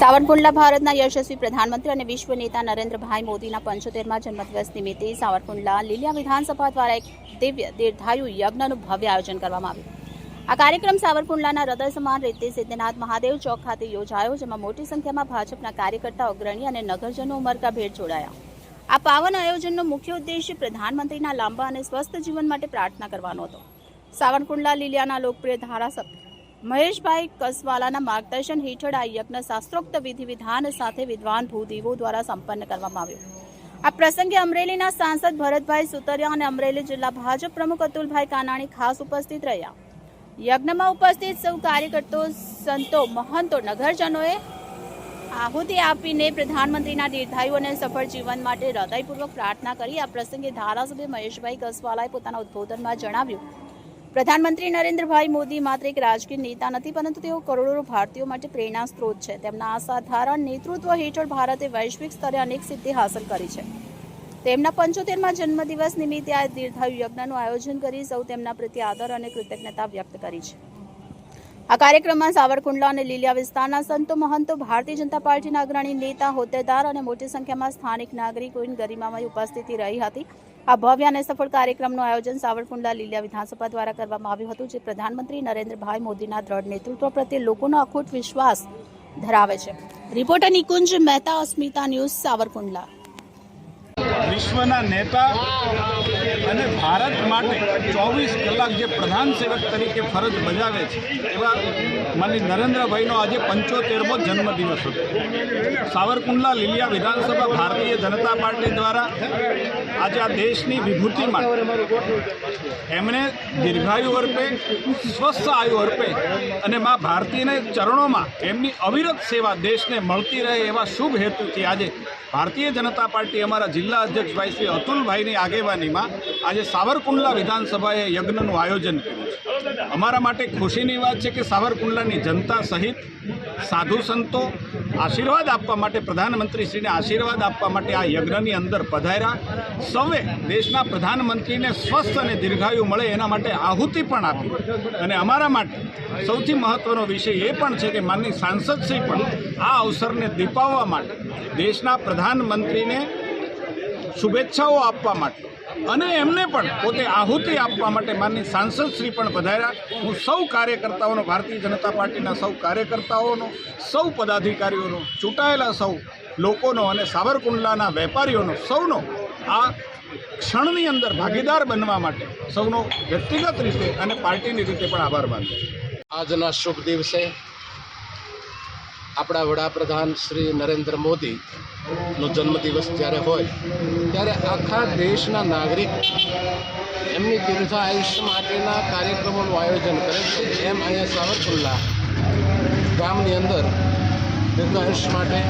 સાવરકુંડલા ભારતના યશસ્વી પ્રધાનમંત્રી અને વિશ્વ નેતા નરેન્દ્રભાઈ મોદીના 75મા જન્મદિવસ નિમિત્તે સાવરકુંડલા લીલિયા વિધાનસભા દ્વારા એક દિવ્ય દીર્ઘાયુ યજ્ઞનું ભવ્ય આયોજન કરવામાં આવ્યું। આ કાર્યક્રમ સાવરકુંડલાના હૃદય સમાન રીતે સિદ્ધનાથ મહાદેવ ચોક ખાતે યોજાયો, જેમાં મોટી સંખ્યામાં ભાજપના કાર્યકર્તાઓ, અગ્રણી અને નગરજનો ઉમળકાભેર જોડાયા। આ પાવન આયોજનનો મુખ્ય ઉદ્દેશ્ય પ્રધાનમંત્રીના લાંબા અને સ્વસ્થ જીવન માટે પ્રાર્થના કરવાનો હતો। સાવરકુંડલા લીલિયાના લોકપ્રિય ધારાસભ્ય મહેશભાઈ કસવાલાના માર્ગદર્શન હેઠળ આ યજ્ઞ શાસ્ત્રોક્ત વિધિ વિધાન સાથે વિદ્વાન ભૂદેવો દ્વારા સંપન્ન કરવામાં આવ્યો। આ પ્રસંગે અમરેલીના સાંસદ ભરતભાઈ સુતરિયા અને અમરેલી જિલ્લા ભાજપ પ્રમુખ અતુલભાઈ કાનાણી ખાસ ઉપસ્થિત રહ્યા। યજ્ઞમાં ઉપસ્થિત સૌ કાર્યકર્તાઓ, સંતો, મહંતો, નગરજનોએ આહુતિ આપીને પ્રધાનમંત્રીના દીર્ઘાયુ અને સફળ જીવન માટે હૃદયપૂર્વક પ્રાર્થના કરી। આ પ્રસંગે ધારાસભ્ય મહેશભાઈ કસવાલાએ પોતાના ઉદ્બોધનમાં જણાવ્યું, પ્રધાનમંત્રી નરેન્દ્રભાઈ મોદી માત્ર એક રાજકીય નેતા નથી, પરંતુ તેઓ કરોડો ભારતીયો માટે પ્રેરણા સ્ત્રોત છે। તેમના અસાધારણ નેતૃત્વ હેઠળ ભારતે વૈશ્વિક સ્તરે અનેક સિદ્ધિ હાંસલ કરી છે। તેમના 75મા જન્મદિવસ નિમિત્તે આ દીર્ઘાયુ યજ્ઞનું આયોજન કરી સૌ તેમના પ્રત્યે આદર અને કૃતજ્ઞતા વ્યક્ત કરી છે। આ કાર્યક્રમમાં સાવરકુંડલા અને લીલિયા વિસ્તારના સંતો, મહંતો, ભારતીય જનતા પાર્ટીના અગ્રણી નેતા, હોદ્દેદાર અને મોટી સંખ્યામાં સ્થાનિક નાગરિકોની ગરિમામય ઉપસ્થિતિ રહી હતી। આ ભવ્ય અને સફળ કાર્યક્રમનું આયોજન સાવરકુંડલા લીલિયા વિધાનસભા દ્વારા કરવામાં આવ્યું હતું, જે પ્રધાનમંત્રી નરેન્દ્રભાઈ મોદીના દ્રઢ નેતૃત્વ પ્રત્યે લોકોનો અખૂટ વિશ્વાસ ધરાવે છે। રિપોર્ટર નિકુંજ મહેતા, અસ્મિતા ન્યૂઝ, સાવરકુંડલા। વિશ્વના નેતા અને ભારત માટે 24 કલાક જે પ્રધાન સેવક તરીકે ફરજ બજાવે છે એવા માનનીય નરેન્દ્રભાઈનો આજે 75મો જન્મદિવસ હતો। સાવરકુંડલા લીલિયા વિધાનસભા ભારતીય જનતા પાર્ટી દ્વારા આજે આ દેશની વિભૂતિ માટે એમણે દીર્ઘાયુ અર્પે, સ્વસ્થ આયુ અર્પે અને મા ભારતીયને ચરણોમાં એમની અવિરત સેવા દેશને મળતી રહે એવા શુભ હેતુથી આજે ભારતીય જનતા પાર્ટી અમારા જિલ્લા અધ્યક્ષ ભાઈ શ્રી અતુલભાઈની આગેવાનીમાં આજે સાવરકુંડલા વિધાનસભાએ યજ્ઞનું આયોજન કર્યું છે। અમારા માટે ખુશીની વાત છે કે સાવરકુંડલાની જનતા સહિત સાધુ સંતો આશીર્વાદ આપવા માટે, પ્રધાનમંત્રીશ્રીને આશીર્વાદ આપવા માટે આ યજ્ઞની અંદર પધાર્યા। સૌએ દેશના પ્રધાનમંત્રીને સ્વસ્થ અને દીર્ઘાયુ મળે એના માટે આહુતિ પણ આપી। અને અમારા માટે સૌથી મહત્ત્વનો વિષય એ પણ છે કે માનનીય સાંસદશ્રી પણ આ અવસરને દીપાવવા માટે, દેશના પ્રધાનમંત્રીને શુભેચ્છાઓ આપવા માટે અને એમને પણ પોતે આહુતિ આપવા માટે માનનીય સાંસદશ્રી પણ પધાર્યા। હું સૌ કાર્યકર્તાઓનો, ભારતીય જનતા પાર્ટીના સૌ કાર્યકર્તાઓનો, સૌ પદાધિકારીઓનો, ચૂંટાયેલા સૌ લોકોનો અને સાવરકુંડલાના વેપારીઓનો સૌનો આ ક્ષણની અંદર ભાગીદાર બનવા માટે સૌનો વ્યક્તિગત રીતે અને પાર્ટીની રીતે પણ આભાર માનું છું। આજના શુભ દિવસે આપણા વડાપ્રધાન શ્રી નરેન્દ્ર મોદીનો જન્મદિવસ જ્યારે હોય ત્યારે આખા દેશના નાગરિક એમની દીર્ઘ આયુષ્ય માટેના કાર્યક્રમોનું આયોજન કરે છે। એમ અહીંયા સાવરકુંડલા ગામની અંદર દીર્ઘ આયુષ્ય માટે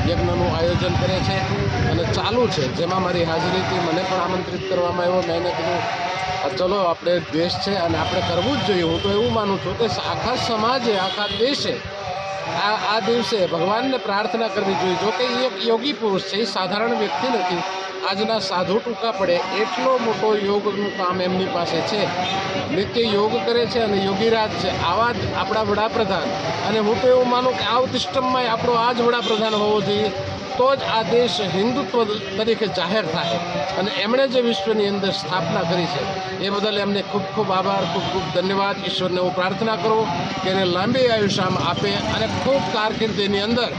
યજ્ઞનું આયોજન કરે છે અને ચાલુ છે, જેમાં મારી હાજરીથી મને પણ આમંત્રિત કરવામાં આવ્યો। મેં કીધું ચલો, આપણે દેશ છે અને આપણે કરવું જ જોઈએ। હું તો એવું માનું છું કે આખા સમાજે, આખા દેશે આ દિવસે ભગવાનને પ્રાર્થના કરવી જોઈએ। જો કે એ એક યોગી પુરુષ છે, એ સાધારણ વ્યક્તિ નથી। આજના સાધુ ટૂંકા પડે એટલો મોટો યોગનું કામ એમની પાસે છે। નિત્ય યોગ કરે છે અને યોગીરાજ છે। આવા જ આપણા વડાપ્રધાન, અને હું તો એવું માનું કે આ સિસ્ટમમાં આપણો આ જ વડાપ્રધાન હોવો જોઈએ, તો જ આ દેશ હિન્દુત્વ તરીકે જાહેર થાય। અને એમણે જે વિશ્વની અંદર સ્થાપના કરી છે એ બદલ એમને ખૂબ ખૂબ આભાર, ખૂબ ખૂબ ધન્યવાદ। ઈશ્વરને હું પ્રાર્થના કરું કે એને લાંબી આયુષ્ય આપે અને ખૂબ કારકિર્દીની અંદર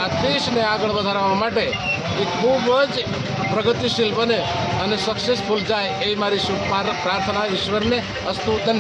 આ દેશને આગળ વધારવા માટે એ ખૂબ જ પ્રગતિશીલ બને અને સક્સેસફુલ જાય, એ મારી શુભ પ્રાર્થના ઈશ્વરને અસ્તુ। ધન્યવાદ।